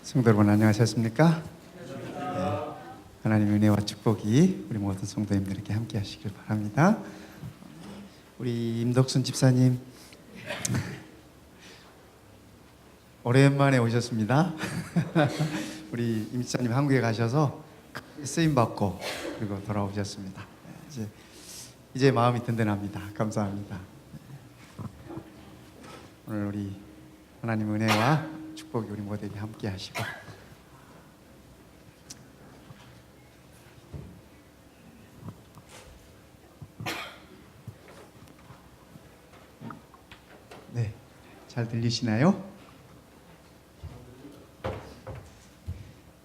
성도 여러분 안녕하셨습니까? 네, 하나님의 은혜와 축복이 우리 모든 성도님들에게 함께 하시길 바랍니다. 우리 임덕순 집사님 오랜만에 오셨습니다. 우리 임 집사님 한국에 가셔서 쓰임 받고 그리고 돌아오셨습니다. 이제 마음이 든든합니다. 감사합니다. 오늘 우리 하나님 은혜와 축복이 우리 모두에게 함께 하시고 네, 잘 들리시나요?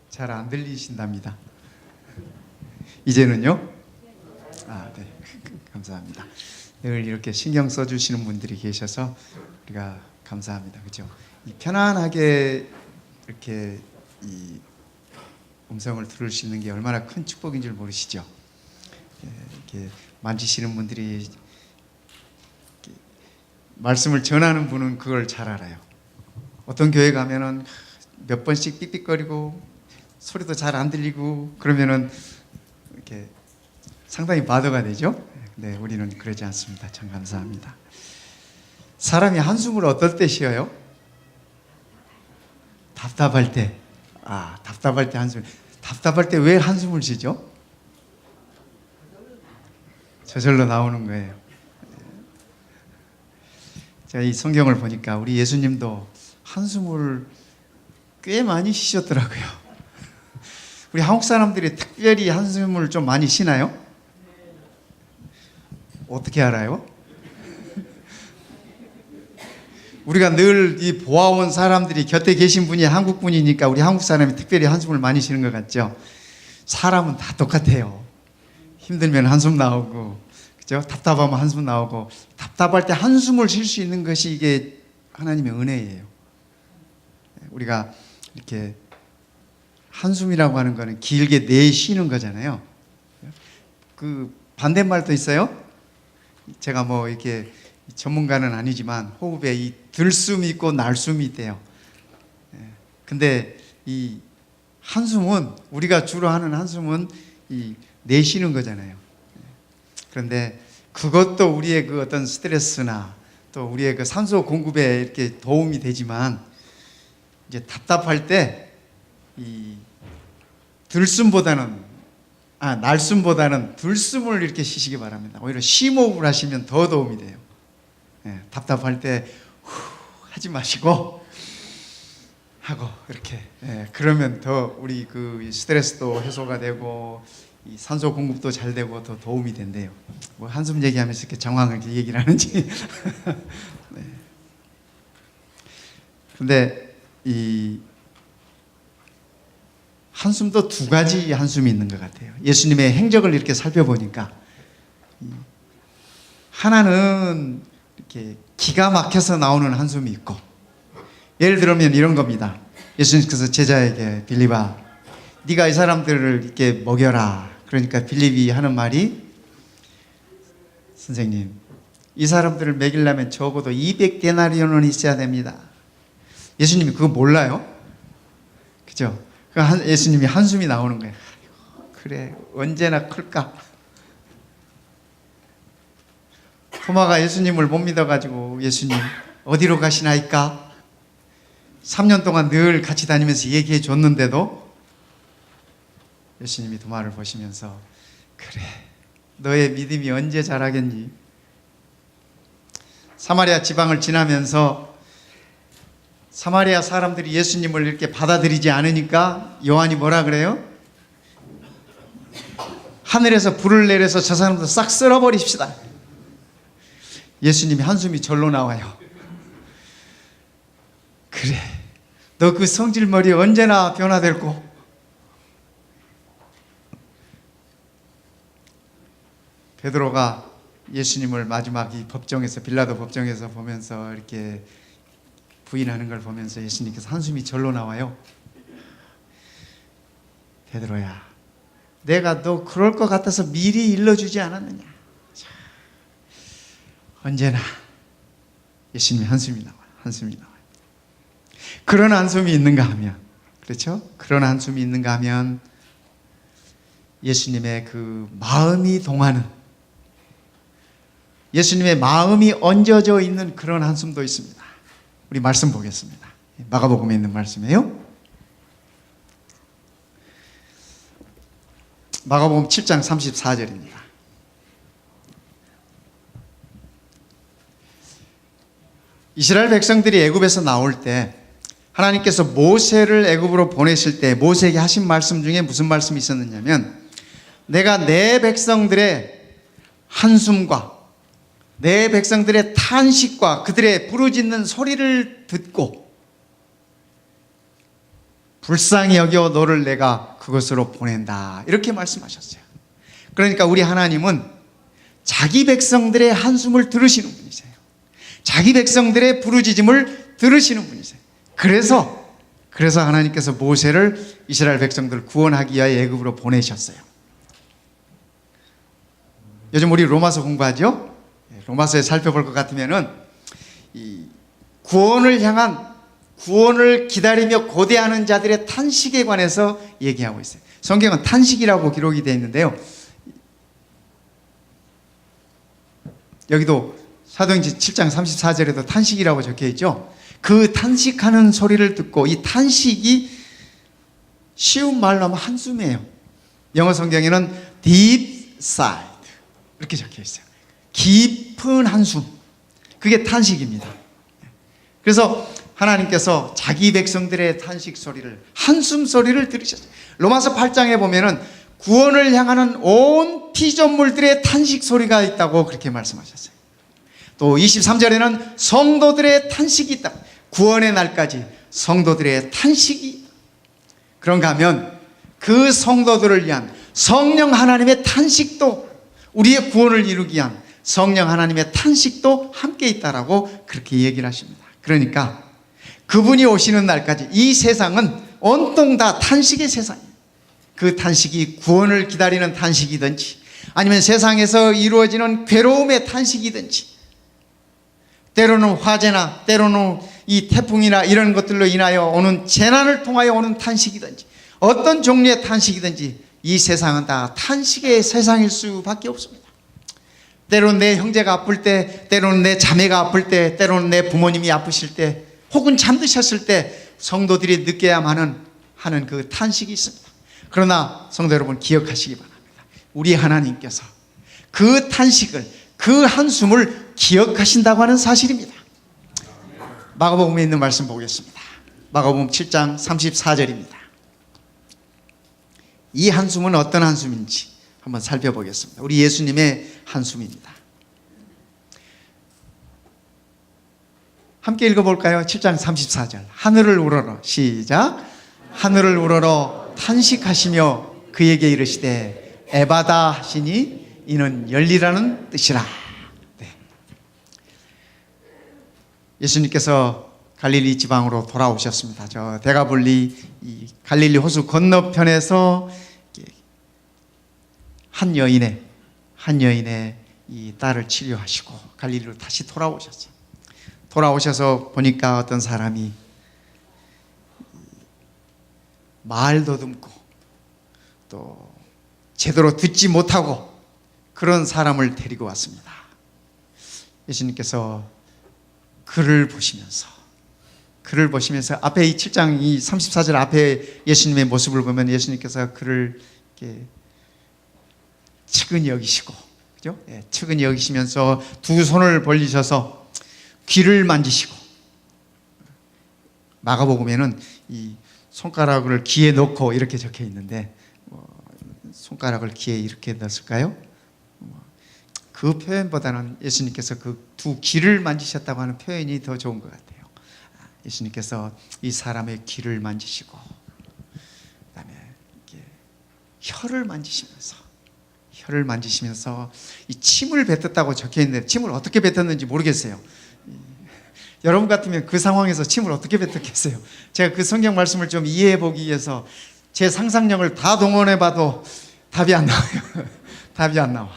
잘 안 들리신답니다. 이제는요? 네, 감사합니다. 늘 이렇게 신경 써주시는 분들이 계셔서 우리가 감사합니다. 그죠? 편안하게 이렇게 이 음성을 들을 수 있는 게 얼마나 큰 축복인 줄 모르시죠? 이렇게 만지시는 분들이 이렇게 말씀을 전하는 분은 그걸 잘 알아요. 어떤 교회 가면은 몇 번씩 삑삑거리고 소리도 잘 안 들리고 그러면은 이렇게 상당히 바더가 되죠? 네, 우리는 그러지 않습니다. 참 감사합니다. 사람이 한숨을 어떨 때 쉬어요? 답답할 때. 답답할 때 한숨. 답답할 때 왜 한숨을 쉬죠? 저절로 나오는 거예요. 제가 이 성경을 보니까 우리 예수님도 한숨을 꽤 많이 쉬셨더라고요. 우리 한국 사람들이 특별히 한숨을 좀 많이 쉬나요? 어떻게 알아요? 우리가 늘 이 보아온 사람들이 곁에 계신 분이 한국 분이니까 우리 한국 사람이 특별히 한숨을 많이 쉬는 것 같죠? 사람은 다 똑같아요. 힘들면 한숨 나오고, 그죠? 답답하면 한숨 나오고, 답답할 때 한숨을 쉴 수 있는 것이 이게 하나님의 은혜예요. 우리가 이렇게 한숨이라고 하는 거는 길게 내쉬는 거잖아요. 그 반대말도 있어요. 제가 뭐 이렇게 전문가는 아니지만 호흡에 이 들숨이 있고 날숨이 있대요. 근데 이 한숨은 우리가 주로 하는 한숨은 이 내쉬는 거잖아요. 그런데 그것도 우리의 그 어떤 스트레스나 또 우리의 그 산소 공급에 이렇게 도움이 되지만 이제 답답할 때 이 들숨보다는 날숨보다는 들숨을 이렇게 쉬시기 바랍니다. 오히려 심호흡을 하시면 더 도움이 돼요. 답답할 때 하지 마시고 하고 이렇게 그러면 더 우리 그 스트레스도 해소가 되고 이 산소 공급도 잘 되고 더 도움이 된대요. 뭐 한숨 얘기하면서 이렇게 장황하게 얘기를 하는지. 네. 근데 이 한숨도 두 가지 한숨이 있는 것 같아요. 예수님의 행적을 이렇게 살펴보니까 하나는 이렇게 기가 막혀서 나오는 한숨이 있고, 예를 들면 이런 겁니다. 예수님께서 제자에게 빌립아, 네가 이 사람들을 이렇게 먹여라. 그러니까 빌립이 하는 말이 선생님, 이 사람들을 먹이려면 적어도 200데나리온은 있어야 됩니다. 예수님이 그거 몰라요? 그죠? 예수님이 한숨이 나오는 거예요. 그래, 언제나 클까? 토마가 예수님을 못 믿어가지고 예수님 어디로 가시나이까? 3년 동안 늘 같이 다니면서 얘기해 줬는데도 예수님이 토마를 보시면서 그래, 너의 믿음이 언제 자라겠니? 사마리아 지방을 지나면서 사마리아 사람들이 예수님을 이렇게 받아들이지 않으니까 요한이 뭐라 그래요? 하늘에서 불을 내려서 저 사람들 싹 쓸어버립시다. 예수님이 한숨이 절로 나와요. 그래, 너 그 성질머리 언제나 변화될고. 베드로가 예수님을 마지막 이 법정에서, 빌라도 법정에서 보면서 이렇게 부인하는 걸 보면서 예수님께서 한숨이 절로 나와요. 베드로야, 내가 너 그럴 것 같아서 미리 일러주지 않았느냐. 언제나 예수님의 한숨이 나와요. 그런 한숨이 있는가 하면 그렇죠? 그런 한숨이 있는가 하면 예수님의 그 마음이 동하는, 예수님의 마음이 얹어져 있는 그런 한숨도 있습니다. 우리 말씀 보겠습니다. 마가복음에 있는 말씀이에요. 마가복음 7장 34절입니다. 이스라엘 백성들이 애굽에서 나올 때 하나님께서 모세를 애굽으로 보내실 때 모세에게 하신 말씀 중에 무슨 말씀이 있었느냐면, 내가 내 백성들의 한숨과 내 백성들의 탄식과 그들의 부르짖는 소리를 듣고 불쌍히 여겨 너를 내가 그것으로 보낸다, 이렇게 말씀하셨어요. 그러니까 우리 하나님은 자기 백성들의 한숨을 들으시는 분이세요. 자기 백성들의 부르짖음을 들으시는 분이세요. 그래서 하나님께서 모세를 이스라엘 백성들을 구원하기 위하여 애굽으로 보내셨어요. 요즘 우리 로마서 공부하죠? 로마서에 살펴볼 것 같으면은 이 구원을 기다리며 고대하는 자들의 탄식에 관해서 얘기하고 있어요. 성경은 탄식이라고 기록이 되어 있는데요. 여기도 사도행전 7장 34절에도 탄식이라고 적혀 있죠. 그 탄식하는 소리를 듣고, 이 탄식이 쉬운 말로 하면 한숨이에요. 영어 성경에는 deep sigh 이렇게 적혀 있어요. 깊은 한숨, 그게 탄식입니다. 그래서 하나님께서 자기 백성들의 탄식 소리를, 한숨 소리를 들으셨어요. 로마서 8장에 보면은 구원을 향하는 온 피조물들의 탄식 소리가 있다고 그렇게 말씀하셨어요. 또 23절에는 성도들의 탄식이 있다. 구원의 날까지 성도들의 탄식이 있다. 그런가 하면 그 성도들을 위한 성령 하나님의 탄식도, 우리의 구원을 이루기 위한 성령 하나님의 탄식도 함께 있다라고 그렇게 얘기를 하십니다. 그러니까 그분이 오시는 날까지 이 세상은 온통 다 탄식의 세상이에요. 그 탄식이 구원을 기다리는 탄식이든지 아니면 세상에서 이루어지는 괴로움의 탄식이든지, 때로는 화재나 때로는 이 태풍이나 이런 것들로 인하여 오는 재난을 통하여 오는 탄식이든지 어떤 종류의 탄식이든지 이 세상은 다 탄식의 세상일 수밖에 없습니다. 때로는 내 형제가 아플 때, 때로는 내 자매가 아플 때, 때로는 내 부모님이 아프실 때, 혹은 잠드셨을 때 성도들이 느껴야만 하는 그 탄식이 있습니다. 그러나 성도 여러분, 기억하시기 바랍니다. 우리 하나님께서 그 탄식을, 그 한숨을 기억하신다고 하는 사실입니다. 마가복음에 있는 말씀 보겠습니다. 마가복음 7장 34절입니다. 이 한숨은 어떤 한숨인지 한번 살펴보겠습니다. 우리 예수님의 한숨입니다. 함께 읽어볼까요? 7장 34절. 하늘을 우러러, 시작. 하늘을 우러러 탄식하시며 그에게 이르시되 에바다 하시니 이는 열리라는 뜻이라. 네. 예수님께서 갈릴리 지방으로 돌아오셨습니다. 저 데가볼리 이 갈릴리 호수 건너편에서 한 여인의 이 딸을 치료하시고 갈릴리로 다시 돌아오셨어요. 돌아오셔서 보니까 어떤 사람이 말 더듬고 또 제대로 듣지 못하고 그런 사람을 데리고 왔습니다. 예수님께서 그를 보시면서 앞에 이 7장 이 34절 앞에 예수님의 모습을 보면 예수님께서 그를 이렇게 측은히 여기시고, 그죠? 예, 측은히 여기시면서 두 손을 벌리셔서 귀를 만지시고, 마가복음에는 이 손가락을 귀에 넣고 이렇게 적혀 있는데 손가락을 귀에 이렇게 넣었을까요? 그 표현보다는 예수님께서 그 두 귀를 만지셨다고 하는 표현이 더 좋은 것 같아요. 예수님께서 이 사람의 귀를 만지시고 그다음에 이렇게 혀를 만지시면서 이 침을 뱉었다고 적혀 있는데 침을 어떻게 뱉었는지 모르겠어요. 여러분 같으면 그 상황에서 침을 어떻게 뱉었겠어요? 제가 그 성경 말씀을 좀 이해해 보기 위해서 제 상상력을 다 동원해 봐도 답이 안 나와요. 답이 안 나와.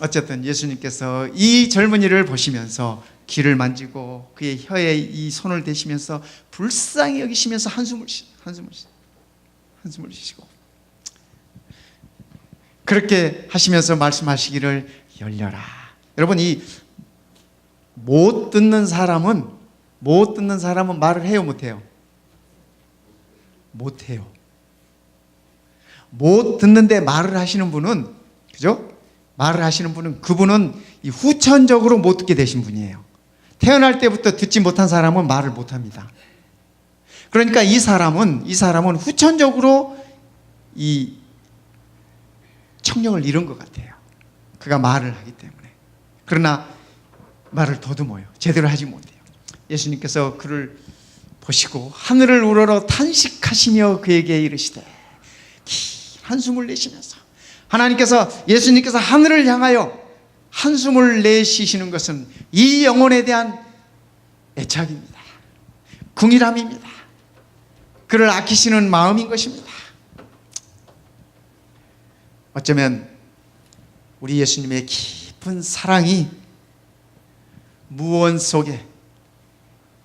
어쨌든 예수님께서 이 젊은이를 보시면서 귀를 만지고 그의 혀에 이 손을 대시면서 불쌍히 여기시면서 한숨을 쉬시고 그렇게 하시면서 말씀하시기를 열려라. 여러분, 이 못 듣는 사람은 말을 해요, 못해요? 못해요. 못 듣는데 말을 하시는 분은, 그죠? 말을 하시는 분은, 그분은 이 후천적으로 못 듣게 되신 분이에요. 태어날 때부터 듣지 못한 사람은 말을 못합니다. 그러니까 이 사람은 후천적으로 이 청력을 잃은 것 같아요. 그가 말을 하기 때문에. 그러나 말을 더듬어요. 제대로 하지 못해요. 예수님께서 그를 보시고 하늘을 우러러 탄식하시며 그에게 이르시되, 긴 한숨을 내쉬면서, 예수님께서 하늘을 향하여 한숨을 내쉬시는 것은 이 영혼에 대한 애착입니다. 긍휼함입니다. 그를 아끼시는 마음인 것입니다. 어쩌면 우리 예수님의 깊은 사랑이 무언 속에,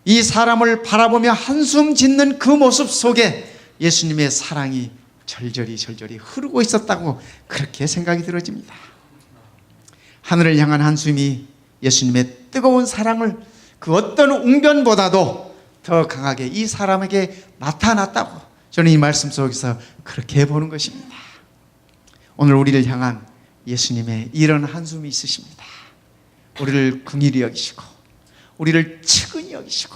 이 사람을 바라보며 한숨 짓는 그 모습 속에 예수님의 사랑이 절절히 흐르고 있었다고 그렇게 생각이 들어집니다. 하늘을 향한 한숨이 예수님의 뜨거운 사랑을 그 어떤 웅변보다도 더 강하게 이 사람에게 나타났다고 저는 이 말씀 속에서 그렇게 보는 것입니다. 오늘 우리를 향한 예수님의 이런 한숨이 있으십니다. 우리를 긍휼히 여기시고, 우리를 측은히 여기시고,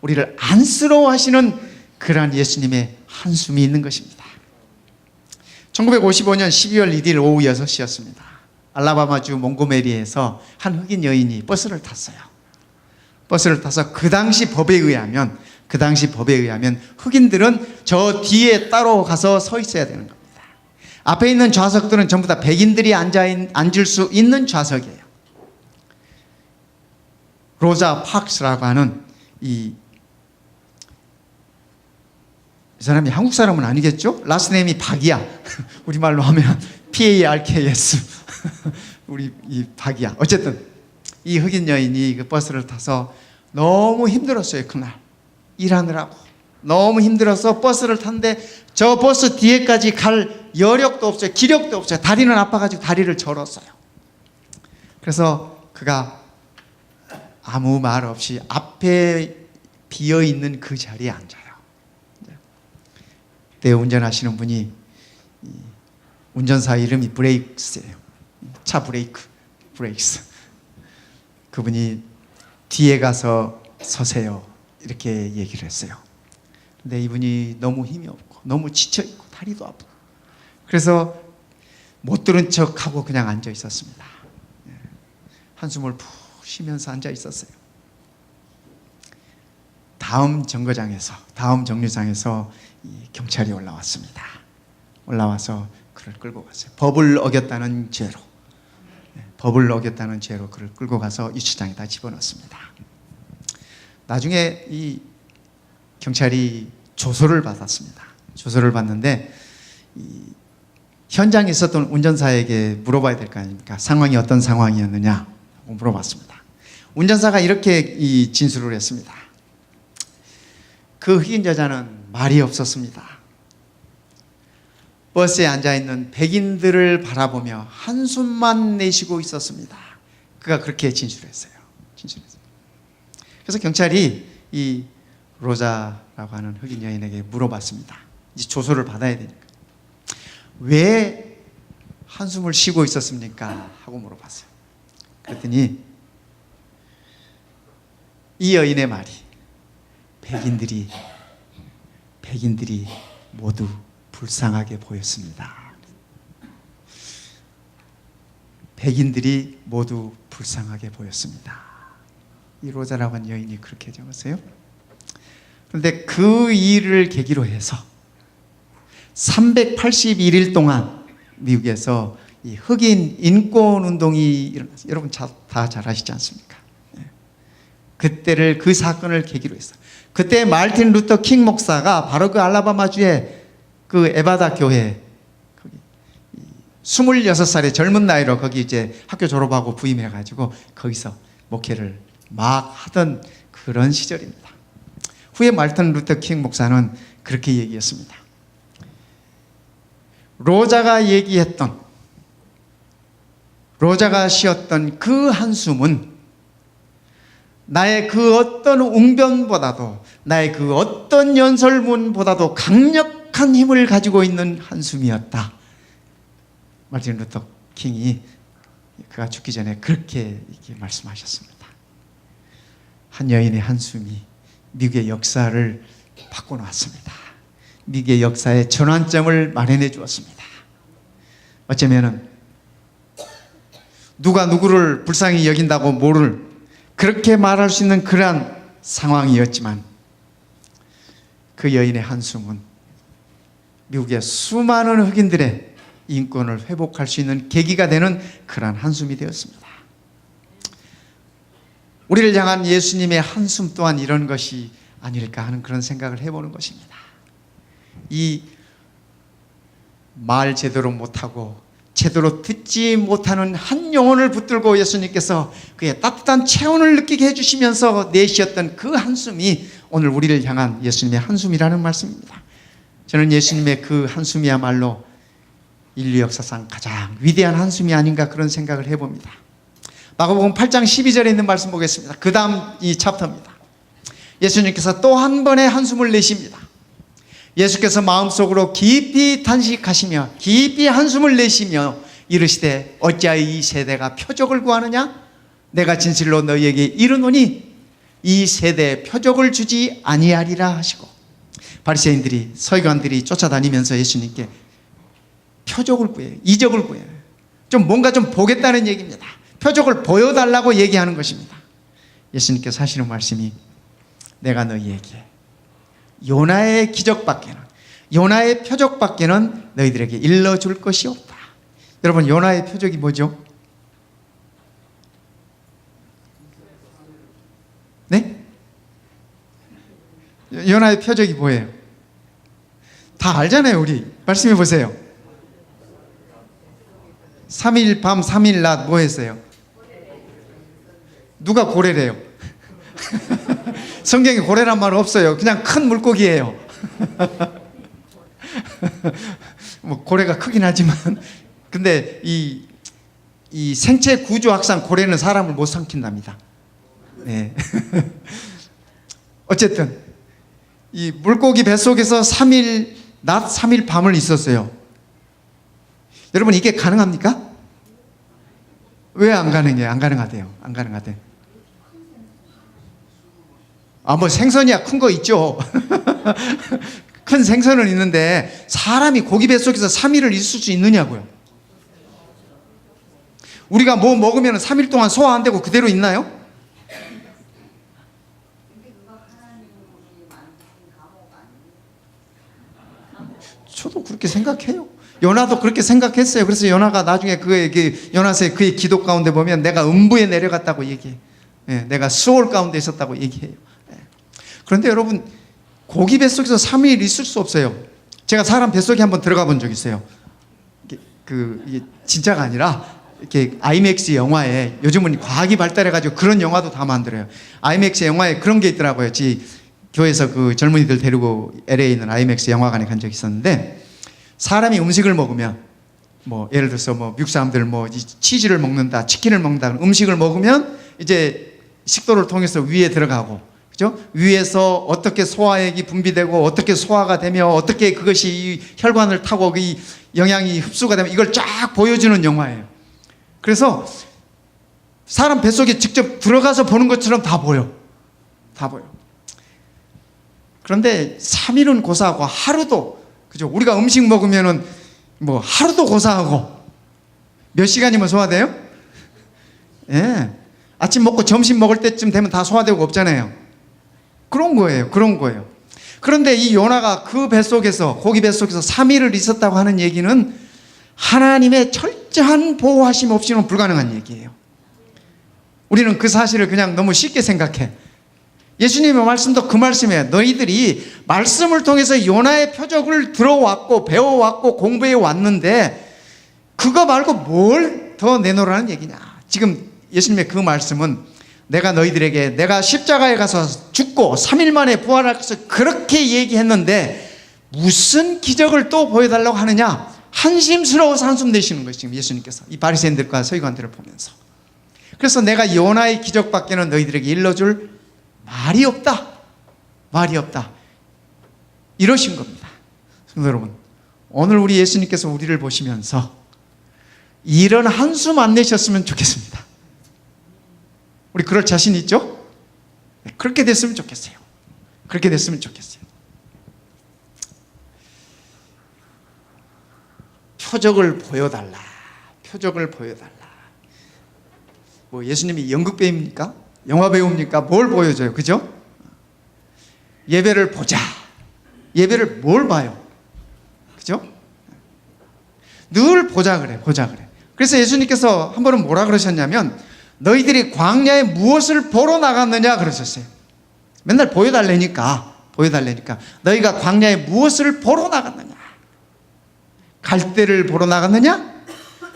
우리를 안쓰러워하시는 그러한 예수님의 한숨이 있는 것입니다. 1955년 12월 1일 오후 6시였습니다. 알라바마주 몽고메리에서 한 흑인 여인이 버스를 탔어요. 버스를 타서 그 당시 법에 의하면 흑인들은 저 뒤에 따로 가서 서 있어야 되는 겁니다. 앞에 있는 좌석들은 전부 다 백인들이 앉을 수 있는 좌석이에요. 로자 파크스라고 하는 이 사람이 한국 사람은 아니겠죠? 라스네임이 박이야. 우리말로 하면 PARKS. 우리 이 박이야. 어쨌든 이 흑인 여인이 그 버스를 타서 너무 힘들었어요. 그날 일하느라고 너무 힘들어서 버스를 탔는데 저 버스 뒤에까지 갈 여력도 없어요. 기력도 없어요. 다리는 아파가지고 다리를 절었어요. 그래서 그가 아무 말 없이 앞에 비어있는 그 자리에 앉아요. 그때 운전하시는 분이, 운전사 이름이 브레이크스예요. 차 브레이크스. 그분이 뒤에 가서 서세요, 이렇게 얘기를 했어요. 근데 이분이 너무 힘이 없고 너무 지쳐있고 다리도 아프고 그래서 못 들은 척하고 그냥 앉아 있었습니다. 한숨을 푹 쉬면서 앉아 있었어요. 다음 정류장에서 경찰이 올라왔습니다. 올라와서 그를 끌고 갔어요. 법을 어겼다는 죄로 그를 끌고 가서 유치장에다 집어넣습니다. 나중에 이 경찰이 조소를 받았습니다. 조소를 받는데 현장에 있었던 운전사에게 물어봐야 될 거 아닙니까? 상황이 어떤 상황이었느냐 물어봤습니다. 운전사가 이렇게 진술을 했습니다. 그 흑인 여자는 말이 없었습니다. 버스에 앉아있는 백인들을 바라보며 한숨만 내쉬고 있었습니다. 그가 그렇게 진술했어요. 그래서 경찰이 이 로자라고 하는 흑인 여인에게 물어봤습니다. 이제 조소를 받아야 되니까. 왜 한숨을 쉬고 있었습니까? 하고 물어봤어요. 그랬더니 이 여인의 말이, 백인들이 모두 불쌍하게 보였습니다. 백인들이 모두 불쌍하게 보였습니다. 이 로자라고 하는 여인이 그렇게 적었어요. 그런데 그 일을 계기로 해서 381일 동안 미국에서 이 흑인 인권 운동이 일어났어요. 여러분 다 잘 아시지 않습니까? 그때를, 그 사건을 계기로 했어요. 그때 마르틴 루터 킹 목사가 바로 그 알라바마주의 그 에바다 교회, 거기 26살의 젊은 나이로 거기 이제 학교 졸업하고 부임해가지고 거기서 목회를 막 하던 그런 시절입니다. 후에 말틴 루터 킹 목사는 그렇게 얘기했습니다. 로자가 쉬었던 그 한숨은 나의 그 어떤 웅변보다도, 나의 그 어떤 연설문보다도 강력한 힘을 가지고 있는 한숨이었다. 말틴 루터 킹이 그가 죽기 전에 그렇게 말씀하셨습니다. 한 여인의 한숨이 미국의 역사를 바꿔놓았습니다. 미국의 역사의 전환점을 마련해 주었습니다. 어쩌면은 누가 누구를 불쌍히 여긴다고 모를 그렇게 말할 수 있는 그러한 상황이었지만 그 여인의 한숨은 미국의 수많은 흑인들의 인권을 회복할 수 있는 계기가 되는 그러한 한숨이 되었습니다. 우리를 향한 예수님의 한숨 또한 이런 것이 아닐까 하는 그런 생각을 해보는 것입니다. 이 말 제대로 못하고 제대로 듣지 못하는 한 영혼을 붙들고 예수님께서 그의 따뜻한 체온을 느끼게 해주시면서 내쉬었던 그 한숨이 오늘 우리를 향한 예수님의 한숨이라는 말씀입니다. 저는 예수님의 그 한숨이야말로 인류 역사상 가장 위대한 한숨이 아닌가 그런 생각을 해봅니다. 마가복음 8장 12절에 있는 말씀 보겠습니다. 그 다음 이 챕터입니다. 예수님께서 또 한 번의 한숨을 내쉽니다. 예수께서 마음속으로 깊이 탄식하시며 깊이 한숨을 내쉬며 이르시되 어찌하여 이 세대가 표적을 구하느냐? 내가 진실로 너희에게 이르노니 이 세대에 표적을 주지 아니하리라 하시고, 바리새인들이 서기관들이 쫓아다니면서 예수님께 표적을 구해요. 이적을 구해요. 좀 뭔가 좀 보겠다는 얘기입니다. 표적을 보여달라고 얘기하는 것입니다. 예수님께서 하시는 말씀이 내가 너희에게 요나의 기적밖에는, 요나의 표적밖에는 너희들에게 일러줄 것이 없다. 여러분, 요나의 표적이 뭐죠? 네? 요나의 표적이 뭐예요? 다 알잖아요. 우리 말씀해 보세요. 3일 밤 3일 낮 뭐 했어요? 누가 고래래요? 성경에 고래란 말 없어요. 그냥 큰 물고기예요. 뭐 고래가 크긴 하지만, 근데 이 생체 구조학상 고래는 사람을 못 삼킨답니다. 네. 어쨌든 이 물고기 뱃속에서 3일 낮 3일 밤을 있었어요. 여러분, 이게 가능합니까? 왜 안 가능해요? 안 가능하대요. 안 가능하대. 뭐 생선이야 큰 거 있죠. 큰 생선은 있는데 사람이 고기 뱃속에서 3일을 있을 수 있느냐고요. 우리가 뭐 먹으면 3일 동안 소화 안 되고 그대로 있나요? 저도 그렇게 생각해요. 요나도 그렇게 생각했어요. 그래서 요나가 나중에 요나서의 그의 기도 가운데 보면 내가 음부에 내려갔다고 얘기해요. 내가 수올 가운데 있었다고 얘기해요. 그런데 여러분, 고기 뱃속에서 3일 있을 수 없어요. 제가 사람 뱃속에 한번 들어가 본 적 있어요. 이게 진짜가 아니라 이렇게 아이맥스 영화에, 요즘은 과학이 발달해가지고 그런 영화도 다 만들어요. 아이맥스 영화에 그런 게 있더라고요. 교회에서 그 젊은이들 데리고 LA에 있는 아이맥스 영화관에 간 적이 있었는데, 사람이 음식을 먹으면, 뭐 예를 들어서 뭐 미국 사람들 뭐 치즈를 먹는다, 치킨을 먹는다, 음식을 먹으면 이제 식도를 통해서 위에 들어가고, 그죠? 위에서 어떻게 소화액이 분비되고 어떻게 소화가 되며 어떻게 그것이 이 혈관을 타고 이 영양이 흡수가 되면 이걸 쫙 보여주는 영화예요. 그래서 사람 뱃속에 직접 들어가서 보는 것처럼 다 보여. 다 보여. 그런데 3일은 고사하고 하루도, 그죠? 우리가 음식 먹으면은 뭐 하루도 고사하고 몇 시간이면 소화돼요? 예. 아침 먹고 점심 먹을 때쯤 되면 다 소화되고 없잖아요. 그런 거예요. 그런 거예요. 그런데 이 요나가 그 뱃속에서, 고기 뱃속에서 3일을 있었다고 하는 얘기는 하나님의 철저한 보호하심 없이는 불가능한 얘기예요. 우리는 그 사실을 그냥 너무 쉽게 생각해. 예수님의 말씀도 그 말씀이에요. 너희들이 말씀을 통해서 요나의 표적을 들어왔고 배워왔고 공부해 왔는데 그거 말고 뭘 더 내놓으라는 얘기냐. 지금 예수님의 그 말씀은 내가 너희들에게 내가 십자가에 가서 죽고 3일 만에 부활할 것을 그렇게 얘기했는데 무슨 기적을 또 보여달라고 하느냐? 한심스러워서 한숨 내쉬는 것이 지금 예수님께서 이 바리새인들과 서기관들을 보면서. 그래서 내가 요나의 기적밖에는 너희들에게 일러줄 말이 없다. 말이 없다. 이러신 겁니다. 성도 여러분, 오늘 우리 예수님께서 우리를 보시면서 이런 한숨 안 내셨으면 좋겠습니다. 우리 그럴 자신 있죠? 그렇게 됐으면 좋겠어요. 그렇게 됐으면 좋겠어요. 표적을 보여달라. 표적을 보여달라. 뭐 예수님이 연극 배우입니까? 영화 배우입니까? 뭘 보여줘요? 그죠? 예배를 보자. 예배를 뭘 봐요? 그죠? 늘 보자 그래. 보자 그래. 그래서 예수님께서 한 번은 뭐라 그러셨냐면 너희들이 광야에 무엇을 보러 나갔느냐 그러셨어요. 맨날 보여달라니까 너희가 광야에 무엇을 보러 나갔느냐? 갈대를 보러 나갔느냐?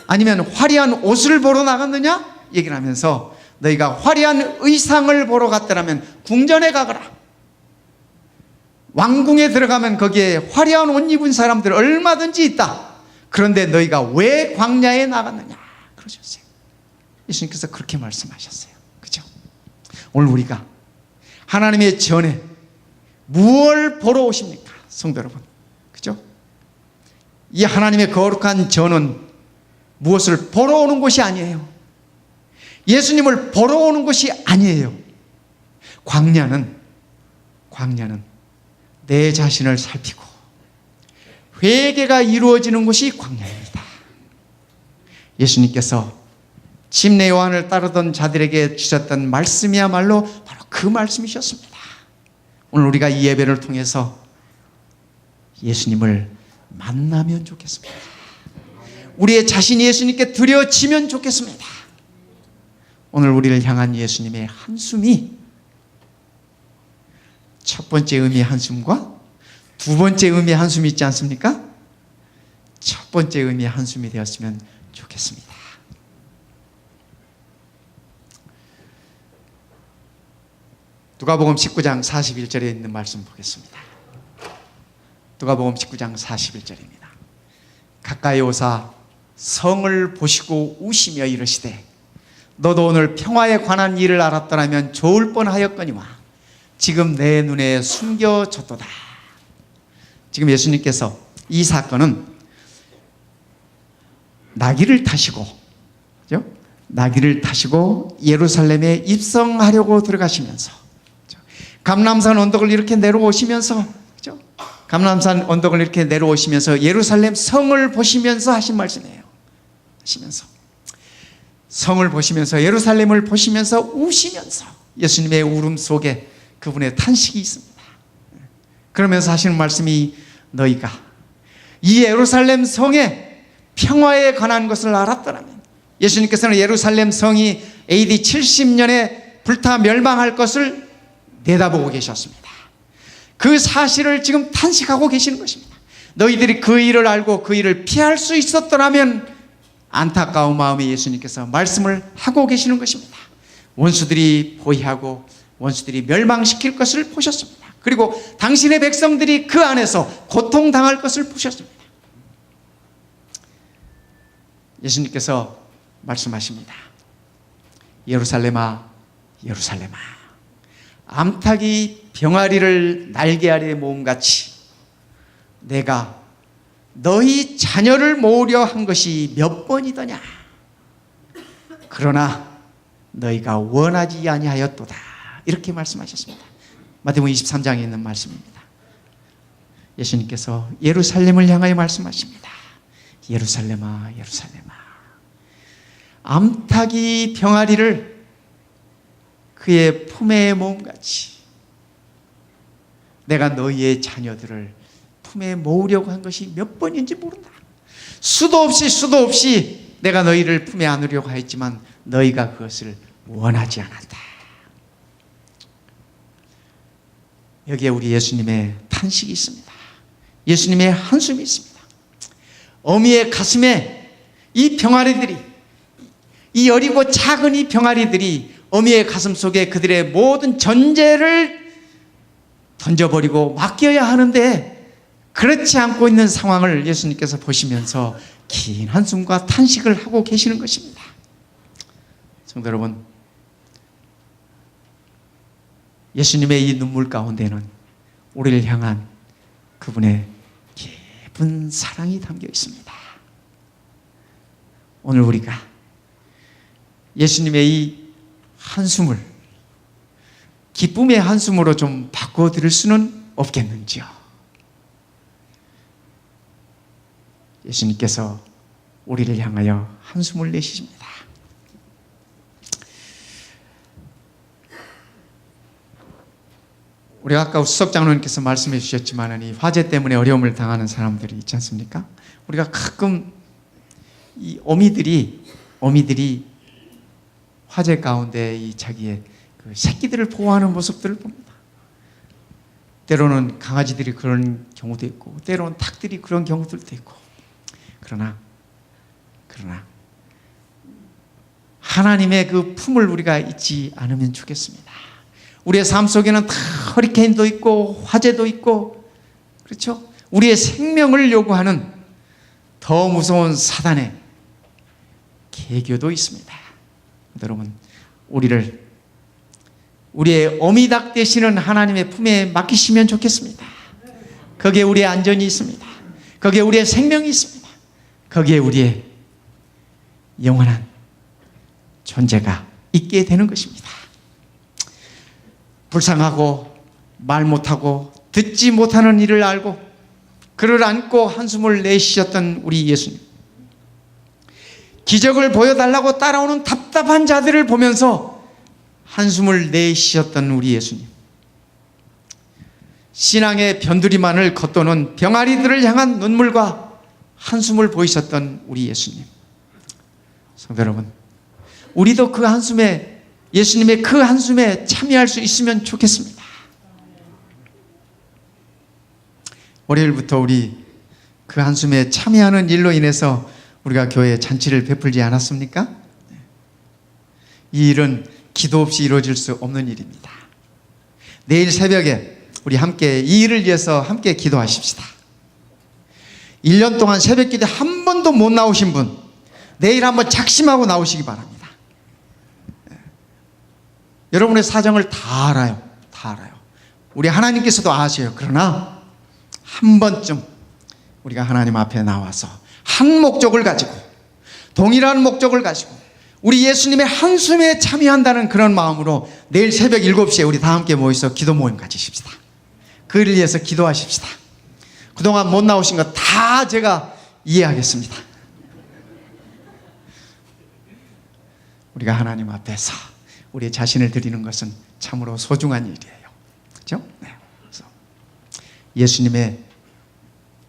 아니면 화려한 옷을 보러 나갔느냐? 얘기를 하면서 너희가 화려한 의상을 보러 갔더라면 궁전에 가거라. 왕궁에 들어가면 거기에 화려한 옷 입은 사람들 얼마든지 있다. 그런데 너희가 왜 광야에 나갔느냐? 그러셨어요. 예수님께서 그렇게 말씀하셨어요. 그죠? 오늘 우리가 하나님의 전에 무엇을 보러 오십니까? 성도 여러분. 그죠? 이 하나님의 거룩한 전은 무엇을 보러 오는 곳이 아니에요. 예수님을 보러 오는 곳이 아니에요. 광야는 내 자신을 살피고 회개가 이루어지는 곳이 광야입니다. 예수님께서 침례 요한을 따르던 자들에게 주셨던 말씀이야말로 바로 그 말씀이셨습니다. 오늘 우리가 이 예배를 통해서 예수님을 만나면 좋겠습니다. 우리의 자신이 예수님께 드려지면 좋겠습니다. 오늘 우리를 향한 예수님의 한숨이 첫 번째 의미의 한숨과 두 번째 의미의 한숨이 있지 않습니까? 첫 번째 의미의 한숨이 되었으면 좋겠습니다. 누가복음 19장 41절에 있는 말씀 보겠습니다. 누가복음 19장 41절입니다. 가까이 오사 성을 보시고 우시며 이르시되 너도 오늘 평화에 관한 일을 알았더라면 좋을 뻔하였거니와 지금 내 눈에 숨겨졌도다. 지금 예수님께서 이 사건은 나귀를 타시고 예루살렘에 입성하려고 들어가시면서 감람산 언덕을 이렇게 내려오시면서 예루살렘 성을 보시면서 하신 말씀이에요. 성을 보시면서 예루살렘을 보시면서 우시면서 예수님의 울음 속에 그분의 탄식이 있습니다. 그러면서 하시는 말씀이 너희가 이 예루살렘 성의 평화에 관한 것을 알았더라면, 예수님께서는 예루살렘 성이 AD 70년에 불타 멸망할 것을 내다보고 계셨습니다. 그 사실을 지금 탄식하고 계시는 것입니다. 너희들이 그 일을 알고 그 일을 피할 수 있었더라면, 안타까운 마음에 예수님께서 말씀을 하고 계시는 것입니다. 원수들이 포위하고 원수들이 멸망시킬 것을 보셨습니다. 그리고 당신의 백성들이 그 안에서 고통당할 것을 보셨습니다. 예수님께서 말씀하십니다. 예루살렘아, 예루살렘아, 암탉이 병아리를 날개 아래에 모음같이 내가 너희 자녀를 모으려 한 것이 몇 번이더냐. 그러나 너희가 원하지 아니하였도다. 이렇게 말씀하셨습니다. 마태복음 23장에 있는 말씀입니다. 예수님께서 예루살렘을 향하여 말씀하십니다. 예루살렘아, 예루살렘아, 암탉이 병아리를 그의 품에 모음같이 내가 너희의 자녀들을 품에 모으려고 한 것이 몇 번인지 모른다. 수도 없이 내가 너희를 품에 안으려고 하였지만 너희가 그것을 원하지 않았다. 여기에 우리 예수님의 탄식이 있습니다. 예수님의 한숨이 있습니다. 어미의 가슴에 이 병아리들이, 이 어리고 작은 이 병아리들이 어미의 가슴 속에 그들의 모든 전제를 던져버리고 맡겨야 하는데 그렇지 않고 있는 상황을 예수님께서 보시면서 긴 한숨과 탄식을 하고 계시는 것입니다. 성도 여러분, 예수님의 이 눈물 가운데는 우리를 향한 그분의 깊은 사랑이 담겨 있습니다. 오늘 우리가 예수님의 이 한숨을 기쁨의 한숨으로 좀 바꿔드릴 수는 없겠는지요? 예수님께서 우리를 향하여 한숨을 내십니다. 우리 아까 수석 장로님께서 말씀해 주셨지만 이 화재 때문에 어려움을 당하는 사람들이 있지 않습니까? 우리가 가끔 이 어미들이 화재 가운데 이 자기의 그 새끼들을 보호하는 모습들을 봅니다. 때로는 강아지들이 그런 경우도 있고 때로는 닭들이 그런 경우들도 있고 그러나 하나님의 그 품을 우리가 잊지 않으면 좋겠습니다. 우리의 삶 속에는 다 허리케인도 있고 화재도 있고 그렇죠? 우리의 생명을 요구하는 더 무서운 사단의 계교도 있습니다. 여러분, 우리의 어미닭 되시는 하나님의 품에 맡기시면 좋겠습니다. 거기에 우리의 안전이 있습니다. 거기에 우리의 생명이 있습니다. 거기에 우리의 영원한 존재가 있게 되는 것입니다. 불쌍하고 말 못하고 듣지 못하는 이를 알고 그를 안고 한숨을 내쉬셨던 우리 예수님, 기적을 보여달라고 따라오는 답답한 자들을 보면서 한숨을 내쉬셨던 우리 예수님, 신앙의 변두리만을 겉도는 병아리들을 향한 눈물과 한숨을 보이셨던 우리 예수님. 성도 여러분, 우리도 그 한숨에, 예수님의 그 한숨에 참여할 수 있으면 좋겠습니다. 월요일부터 우리 그 한숨에 참여하는 일로 인해서 우리가 교회에 잔치를 베풀지 않았습니까? 이 일은 기도 없이 이루어질 수 없는 일입니다. 내일 새벽에 우리 함께 이 일을 위해서 함께 기도하십시다. 1년 동안 새벽 기도에 한 번도 못 나오신 분, 내일 한번 작심하고 나오시기 바랍니다. 여러분의 사정을 다 알아요. 다 알아요. 우리 하나님께서도 아셔요. 그러나 한 번쯤 우리가 하나님 앞에 나와서 한 목적을 가지고, 동일한 목적을 가지고 우리 예수님의 한숨에 참여한다는 그런 마음으로 내일 새벽 7시에 우리 다 함께 모여서 기도 모임 가지십시다. 그를 위해서 기도하십시다. 그동안 못 나오신 거 다 제가 이해하겠습니다. 우리가 하나님 앞에서 우리 자신을 드리는 것은 참으로 소중한 일이에요. 그렇죠? 네. 그래서 예수님의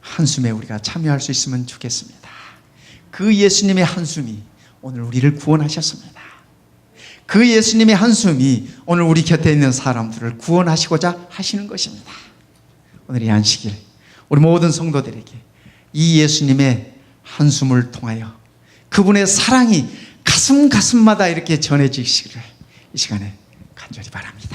한숨에 우리가 참여할 수 있으면 좋겠습니다. 그 예수님의 한숨이 오늘 우리를 구원하셨습니다. 그 예수님의 한숨이 오늘 우리 곁에 있는 사람들을 구원하시고자 하시는 것입니다. 오늘 이 안식일 우리 모든 성도들에게 이 예수님의 한숨을 통하여 그분의 사랑이 가슴마다 이렇게 전해지시기를 이 시간에 간절히 바랍니다.